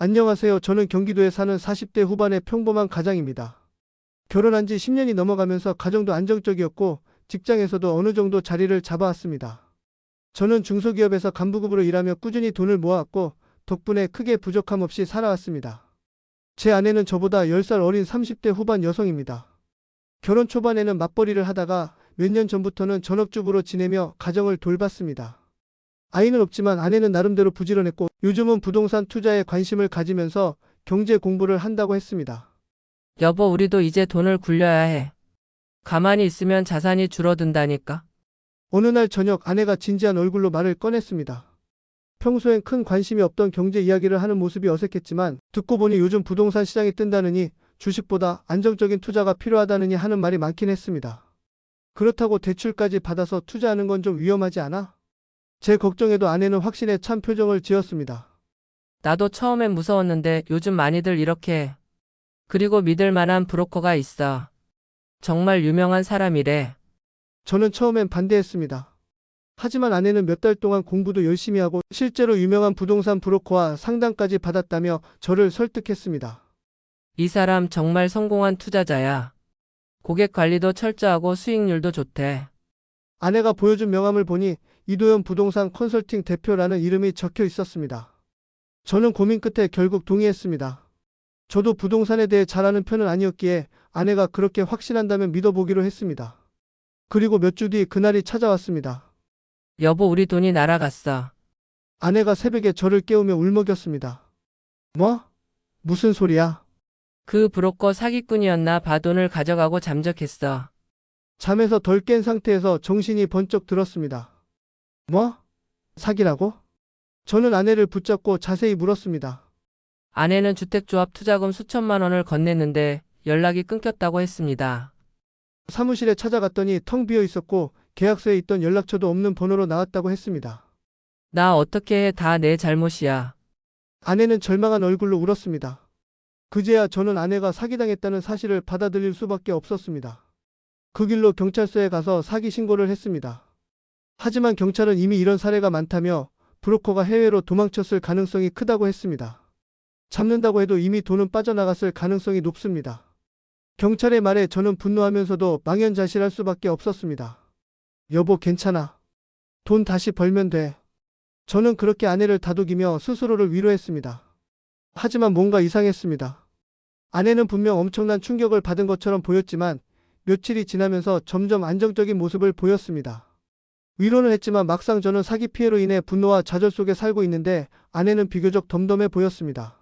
안녕하세요. 저는 경기도에 사는 40대 후반의 평범한 가장입니다. 결혼한 지 10년이 넘어가면서 가정도 안정적이었고 직장에서도 어느 정도 자리를 잡아왔습니다. 저는 중소기업에서 간부급으로 일하며 꾸준히 돈을 모아왔고 덕분에 크게 부족함 없이 살아왔습니다. 제 아내는 저보다 10살 어린 30대 후반 여성입니다. 결혼 초반에는 맞벌이를 하다가 몇 년 전부터는 전업주부로 지내며 가정을 돌봤습니다. 아이는 없지만 아내는 나름대로 부지런했고 요즘은 부동산 투자에 관심을 가지면서 경제 공부를 한다고 했습니다. 여보, 우리도 이제 돈을 굴려야 해. 가만히 있으면 자산이 줄어든다니까. 어느 날 저녁 아내가 진지한 얼굴로 말을 꺼냈습니다. 평소엔 큰 관심이 없던 경제 이야기를 하는 모습이 어색했지만 듣고 보니 요즘 부동산 시장이 뜬다느니 주식보다 안정적인 투자가 필요하다느니 하는 말이 많긴 했습니다. 그렇다고 대출까지 받아서 투자하는 건 좀 위험하지 않아? 제 걱정에도 아내는 확신에 찬 표정을 지었습니다. 나도 처음엔 무서웠는데 요즘 많이들 이렇게 해. 그리고 믿을 만한 브로커가 있어. 정말 유명한 사람이래. 저는 처음엔 반대했습니다. 하지만 아내는 몇 달 동안 공부도 열심히 하고 실제로 유명한 부동산 브로커와 상담까지 받았다며 저를 설득했습니다. 이 사람 정말 성공한 투자자야. 고객 관리도 철저하고 수익률도 좋대. 아내가 보여준 명함을 보니 이도현 부동산 컨설팅 대표라는 이름이 적혀 있었습니다. 저는 고민 끝에 결국 동의했습니다. 저도 부동산에 대해 잘 아는 편은 아니었기에 아내가 그렇게 확신한다면 믿어보기로 했습니다. 그리고 몇 주 뒤 그날이 찾아왔습니다. 여보, 우리 돈이 날아갔어. 아내가 새벽에 저를 깨우며 울먹였습니다. 뭐? 무슨 소리야? 그 브로커 사기꾼이었나 봐. 돈을 가져가고 잠적했어. 잠에서 덜 깬 상태에서 정신이 번쩍 들었습니다. 뭐? 사기라고? 저는 아내를 붙잡고 자세히 물었습니다. 아내는 주택조합 투자금 수천만 원을 건넸는데 연락이 끊겼다고 했습니다. 사무실에 찾아갔더니 텅 비어 있었고 계약서에 있던 연락처도 없는 번호로 나왔다고 했습니다. 나 어떻게 해? 다 내 잘못이야. 아내는 절망한 얼굴로 울었습니다. 그제야 저는 아내가 사기당했다는 사실을 받아들일 수밖에 없었습니다. 그 길로 경찰서에 가서 사기 신고를 했습니다. 하지만 경찰은 이미 이런 사례가 많다며 브로커가 해외로 도망쳤을 가능성이 크다고 했습니다. 잡는다고 해도 이미 돈은 빠져나갔을 가능성이 높습니다. 경찰의 말에 저는 분노하면서도 망연자실할 수밖에 없었습니다. 여보, 괜찮아. 돈 다시 벌면 돼. 저는 그렇게 아내를 다독이며 스스로를 위로했습니다. 하지만 뭔가 이상했습니다. 아내는 분명 엄청난 충격을 받은 것처럼 보였지만 며칠이 지나면서 점점 안정적인 모습을 보였습니다. 위로는 했지만 막상 저는 사기 피해로 인해 분노와 좌절 속에 살고 있는데 아내는 비교적 덤덤해 보였습니다.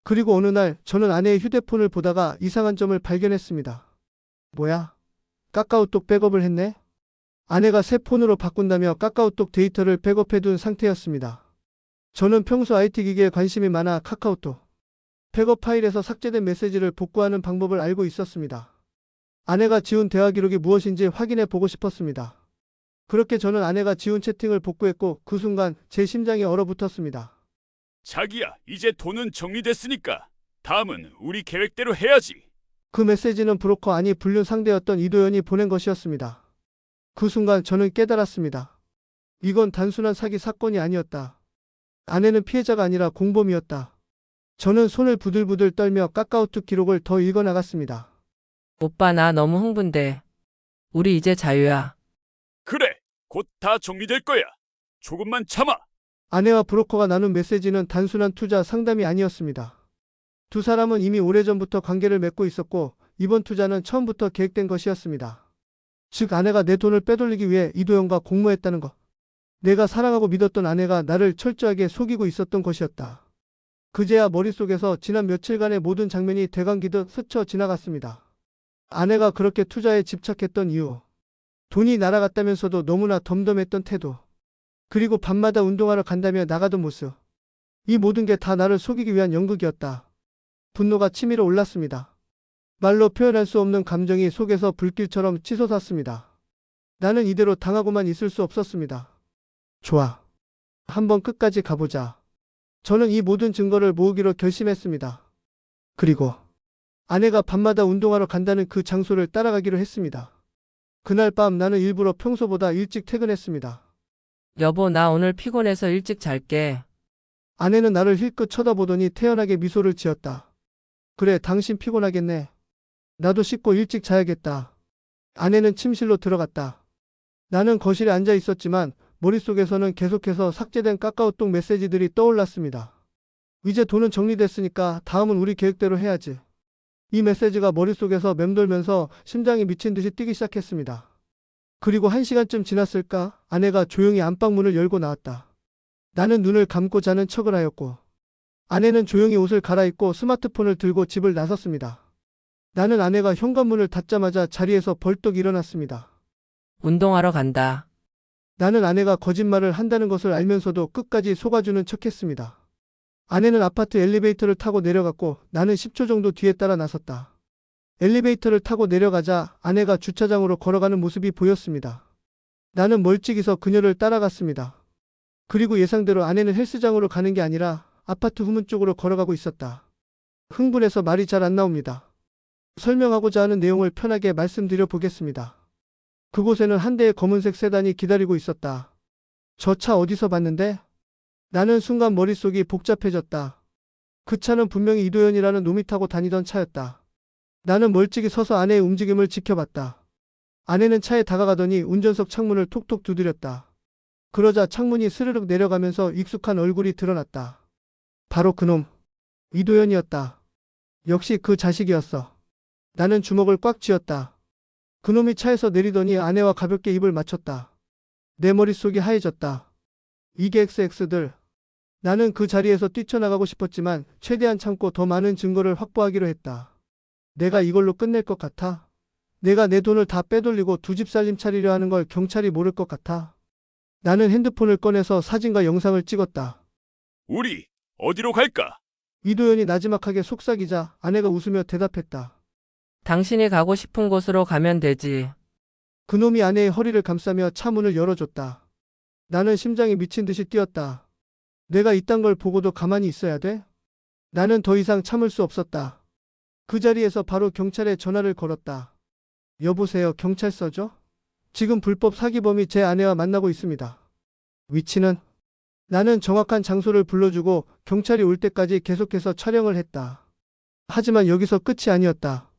그리고 어느 날 저는 아내의 휴대폰을 보다가 이상한 점을 발견했습니다. 뭐야? 카카오톡 백업을 했네? 아내가 새 폰으로 바꾼다며 카카오톡 데이터를 백업해둔 상태였습니다. 저는 평소 IT 기기에 관심이 많아 카카오톡 백업 파일에서 삭제된 메시지를 복구하는 방법을 알고 있었습니다. 아내가 지운 대화 기록이 무엇인지 확인해 보고 싶었습니다. 그렇게 저는 아내가 지운 채팅을 복구했고 그 순간 제 심장이 얼어붙었습니다. 자기야, 이제 돈은 정리됐으니까 다음은 우리 계획대로 해야지. 그 메시지는 브로커 아니 불륜 상대였던 이도현이 보낸 것이었습니다. 그 순간 저는 깨달았습니다. 이건 단순한 사기 사건이 아니었다. 아내는 피해자가 아니라 공범이었다. 저는 손을 부들부들 떨며 카카오톡 기록을 더 읽어나갔습니다. 오빠, 나 너무 흥분돼. 우리 이제 자유야. 그래, 곧 다 정리될 거야. 조금만 참아. 아내와 브로커가 나눈 메시지는 단순한 투자 상담이 아니었습니다. 두 사람은 이미 오래전부터 관계를 맺고 있었고 이번 투자는 처음부터 계획된 것이었습니다. 즉 아내가 내 돈을 빼돌리기 위해 이도현과 공모했다는 것. 내가 사랑하고 믿었던 아내가 나를 철저하게 속이고 있었던 것이었다. 그제야 머릿속에서 지난 며칠간의 모든 장면이 대강기듯 스쳐 지나갔습니다. 아내가 그렇게 투자에 집착했던 이유. 돈이 날아갔다면서도 너무나 덤덤했던 태도. 그리고 밤마다 운동하러 간다며 나가던 모습. 이 모든 게 다 나를 속이기 위한 연극이었다. 분노가 치밀어 올랐습니다. 말로 표현할 수 없는 감정이 속에서 불길처럼 치솟았습니다. 나는 이대로 당하고만 있을 수 없었습니다. 좋아. 한번 끝까지 가보자. 저는 이 모든 증거를 모으기로 결심했습니다. 그리고 아내가 밤마다 운동하러 간다는 그 장소를 따라가기로 했습니다. 그날 밤 나는 일부러 평소보다 일찍 퇴근했습니다. 여보, 나 오늘 피곤해서 일찍 잘게. 아내는 나를 힐끗 쳐다보더니 태연하게 미소를 지었다. 그래, 당신 피곤하겠네. 나도 씻고 일찍 자야겠다. 아내는 침실로 들어갔다. 나는 거실에 앉아 있었지만 머릿속에서는 계속해서 삭제된 카카오톡 메시지들이 떠올랐습니다. 이제 돈은 정리됐으니까 다음은 우리 계획대로 해야지. 이 메시지가 머릿속에서 맴돌면서 심장이 미친 듯이 뛰기 시작했습니다. 그리고 1시간쯤 지났을까 아내가 조용히 안방문을 열고 나왔다. 나는 눈을 감고 자는 척을 하였고 아내는 조용히 옷을 갈아입고 스마트폰을 들고 집을 나섰습니다. 나는 아내가 현관문을 닫자마자 자리에서 벌떡 일어났습니다. 운동하러 간다. 나는 아내가 거짓말을 한다는 것을 알면서도 끝까지 속아주는 척했습니다. 아내는 아파트 엘리베이터를 타고 내려갔고 나는 10초 정도 뒤에 따라 나섰다. 엘리베이터를 타고 내려가자 아내가 주차장으로 걸어가는 모습이 보였습니다. 나는 멀찍이 서 그녀를 따라갔습니다. 그리고 예상대로 아내는 헬스장으로 가는 게 아니라 아파트 후문 쪽으로 걸어가고 있었다. 흥분해서 말이 잘 안 나옵니다. 설명하고자 하는 내용을 편하게 말씀드려 보겠습니다. 그곳에는 한 대의 검은색 세단이 기다리고 있었다. 저 차 어디서 봤는데? 나는 순간 머릿속이 복잡해졌다. 그 차는 분명히 이도현이라는 놈이 타고 다니던 차였다. 나는 멀찍이 서서 아내의 움직임을 지켜봤다. 아내는 차에 다가가더니 운전석 창문을 톡톡 두드렸다. 그러자 창문이 스르륵 내려가면서 익숙한 얼굴이 드러났다. 바로 그놈, 이도현이었다. 역시 그 자식이었어. 나는 주먹을 꽉 쥐었다. 그놈이 차에서 내리더니 아내와 가볍게 입을 맞췄다. 내 머릿속이 하얘졌다. 이게 XX들. 나는 그 자리에서 뛰쳐나가고 싶었지만 최대한 참고 더 많은 증거를 확보하기로 했다. 내가 이걸로 끝낼 것 같아? 내가 내 돈을 다 빼돌리고 두 집 살림 차리려 하는 걸 경찰이 모를 것 같아? 나는 핸드폰을 꺼내서 사진과 영상을 찍었다. 우리 어디로 갈까? 이도현이 나지막하게 속삭이자 아내가 웃으며 대답했다. 당신이 가고 싶은 곳으로 가면 되지. 그놈이 아내의 허리를 감싸며 차 문을 열어줬다. 나는 심장이 미친 듯이 뛰었다. 내가 이딴 걸 보고도 가만히 있어야 돼? 나는 더 이상 참을 수 없었다. 그 자리에서 바로 경찰에 전화를 걸었다. 여보세요, 경찰서죠? 지금 불법 사기범이 제 아내와 만나고 있습니다. 위치는? 나는 정확한 장소를 불러주고 경찰이 올 때까지 계속해서 촬영을 했다. 하지만 여기서 끝이 아니었다.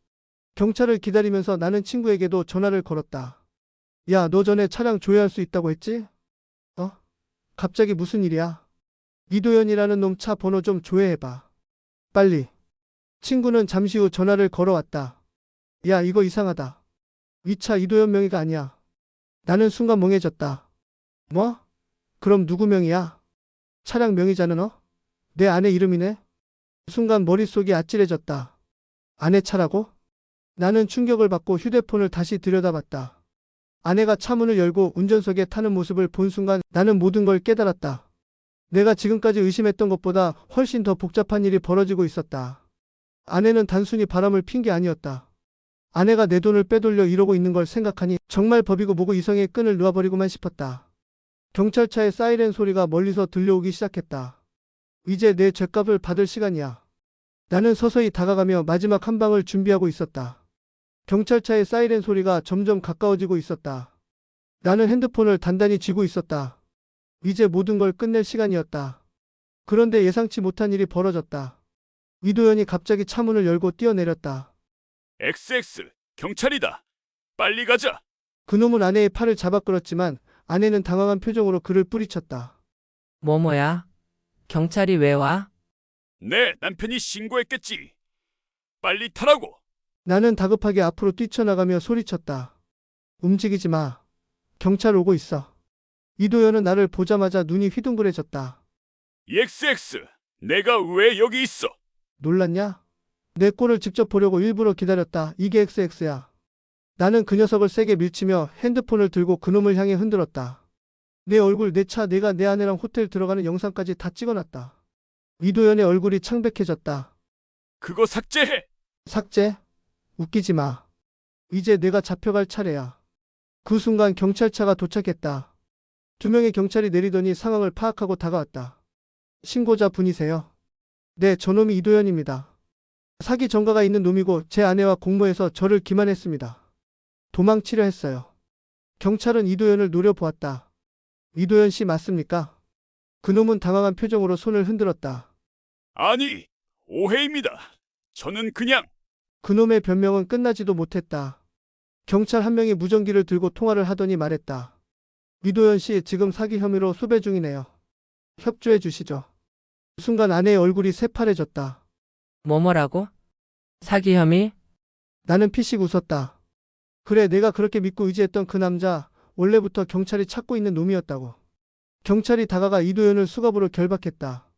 경찰을 기다리면서 나는 친구에게도 전화를 걸었다. 야, 너 전에 차량 조회할 수 있다고 했지? 갑자기 무슨 일이야? 이도현이라는 놈 차 번호 좀 조회해봐. 빨리. 친구는 잠시 후 전화를 걸어왔다. 야, 이거 이상하다. 이 차 이도현 명의가 아니야. 나는 순간 멍해졌다. 뭐? 그럼 누구 명의야? 차량 명의자는 내 아내 이름이네? 순간 머릿속이 아찔해졌다. 아내 차라고? 나는 충격을 받고 휴대폰을 다시 들여다봤다. 아내가 차문을 열고 운전석에 타는 모습을 본 순간 나는 모든 걸 깨달았다. 내가 지금까지 의심했던 것보다 훨씬 더 복잡한 일이 벌어지고 있었다. 아내는 단순히 바람을 핀 게 아니었다. 아내가 내 돈을 빼돌려 이러고 있는 걸 생각하니 정말 법이고 뭐고 이성의 끈을 놓아버리고만 싶었다. 경찰차의 사이렌 소리가 멀리서 들려오기 시작했다. 이제 내 죗값을 받을 시간이야. 나는 서서히 다가가며 마지막 한 방을 준비하고 있었다. 경찰차의 사이렌 소리가 점점 가까워지고 있었다. 나는 핸드폰을 단단히 쥐고 있었다. 이제 모든 걸 끝낼 시간이었다. 그런데 예상치 못한 일이 벌어졌다. 이도현이 갑자기 차문을 열고 뛰어내렸다. XX, 경찰이다. 빨리 가자. 그놈은 아내의 팔을 잡아 끌었지만 아내는 당황한 표정으로 그를 뿌리쳤다. 뭐야? 경찰이 왜 와? 내 남편이 신고했겠지. 빨리 타라고. 나는 다급하게 앞으로 뛰쳐나가며 소리쳤다. 움직이지 마. 경찰 오고 있어. 이도현은 나를 보자마자 눈이 휘둥그레졌다. XX, 내가 왜 여기 있어? 놀랐냐? 내 꼴을 직접 보려고 일부러 기다렸다. 이게 XX야. 나는 그 녀석을 세게 밀치며 핸드폰을 들고 그놈을 향해 흔들었다. 내 얼굴, 내 차, 내가 내 아내랑 호텔 들어가는 영상까지 다 찍어놨다. 이도현의 얼굴이 창백해졌다. 그거 삭제해. 삭제? 웃기지 마. 이제 내가 잡혀갈 차례야. 그 순간 경찰차가 도착했다. 2명의 경찰이 내리더니 상황을 파악하고 다가왔다. 신고자 분이세요? 네, 저놈이 이도현입니다. 사기 전과가 있는 놈이고 제 아내와 공모해서 저를 기만했습니다. 도망치려 했어요. 경찰은 이도현을 노려보았다. 이도현 씨 맞습니까? 그놈은 당황한 표정으로 손을 흔들었다. 아니, 오해입니다. 저는 그냥 그놈의 변명은 끝나지도 못했다. 경찰 한 명이 무전기를 들고 통화를 하더니 말했다. 이도현 씨 지금 사기 혐의로 수배 중이네요. 협조해 주시죠. 순간 아내의 얼굴이 새파래졌다. 뭐라고? 사기 혐의? 나는 피식 웃었다. 그래, 내가 그렇게 믿고 의지했던 그 남자, 원래부터 경찰이 찾고 있는 놈이었다고. 경찰이 다가가 이도현을 수갑으로 결박했다.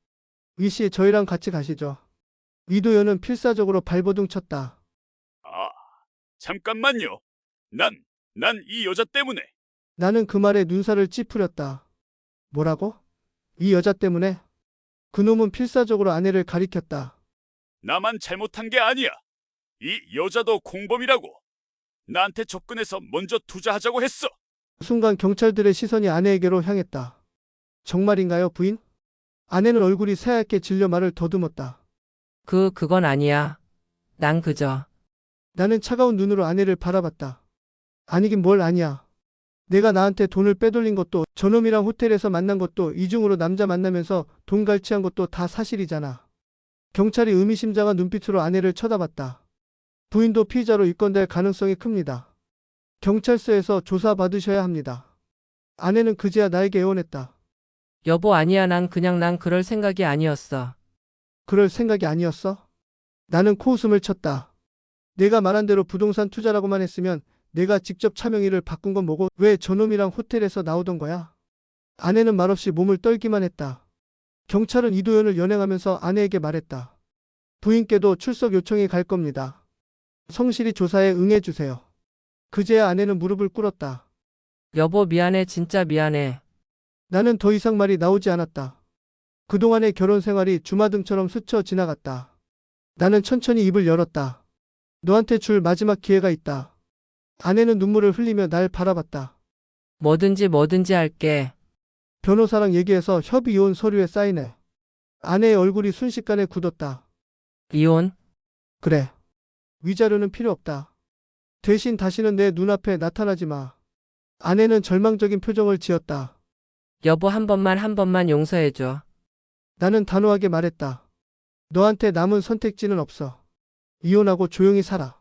이씨, 저희랑 같이 가시죠. 이도현은 필사적으로 발버둥 쳤다. 아, 잠깐만요. 난 이 여자 때문에. 나는 그 말에 눈살을 찌푸렸다. 뭐라고? 이 여자 때문에? 그놈은 필사적으로 아내를 가리켰다. 나만 잘못한 게 아니야. 이 여자도 공범이라고. 나한테 접근해서 먼저 투자하자고 했어. 순간 경찰들의 시선이 아내에게로 향했다. 정말인가요, 부인? 아내는 얼굴이 새하얗게 질려 말을 더듬었다. 그건 아니야. 난 그저. 나는 차가운 눈으로 아내를 바라봤다. 아니긴 뭘 아니야. 내가 나한테 돈을 빼돌린 것도, 저놈이랑 호텔에서 만난 것도, 이중으로 남자 만나면서 돈 갈취한 것도 다 사실이잖아. 경찰이 의미심장한 눈빛으로 아내를 쳐다봤다. 부인도 피의자로 입건될 가능성이 큽니다. 경찰서에서 조사받으셔야 합니다. 아내는 그제야 나에게 애원했다. 여보 아니야 난 그럴 생각이 아니었어. 그럴 생각이 아니었어? 나는 코웃음을 쳤다. 내가 말한 대로 부동산 투자라고만 했으면 내가 직접 차명의를 바꾼 건 뭐고 왜 저놈이랑 호텔에서 나오던 거야? 아내는 말없이 몸을 떨기만 했다. 경찰은 이도현을 연행하면서 아내에게 말했다. 부인께도 출석 요청이 갈 겁니다. 성실히 조사에 응해주세요. 그제야 아내는 무릎을 꿇었다. 여보 미안해 진짜 미안해. 나는 더 이상 말이 나오지 않았다. 그동안의 결혼 생활이 주마등처럼 스쳐 지나갔다. 나는 천천히 입을 열었다. 너한테 줄 마지막 기회가 있다. 아내는 눈물을 흘리며 날 바라봤다. 뭐든지 할게. 변호사랑 얘기해서 협의 이혼 서류에 사인해. 아내의 얼굴이 순식간에 굳었다. 이혼? 그래. 위자료는 필요 없다. 대신 다시는 내 눈앞에 나타나지 마. 아내는 절망적인 표정을 지었다. 여보 한 번만 용서해줘. 나는 단호하게 말했다. 너한테 남은 선택지는 없어. 이혼하고 조용히 살아.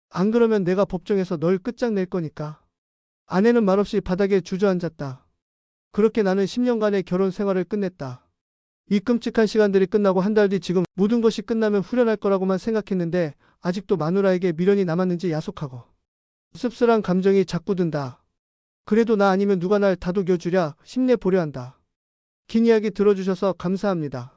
안 그러면 내가 법정에서 널 끝장낼 거니까. 아내는 말없이 바닥에 주저앉았다. 그렇게 나는 10년간의 결혼 생활을 끝냈다. 이 끔찍한 시간들이 끝나고 한 달 뒤 지금 모든 것이 끝나면 후련할 거라고만 생각했는데 아직도 마누라에게 미련이 남았는지 야속하고 씁쓸한 감정이 자꾸 든다. 그래도 나 아니면 누가 날 다독여주랴 힘내보려 한다. 긴 이야기 들어주셔서 감사합니다.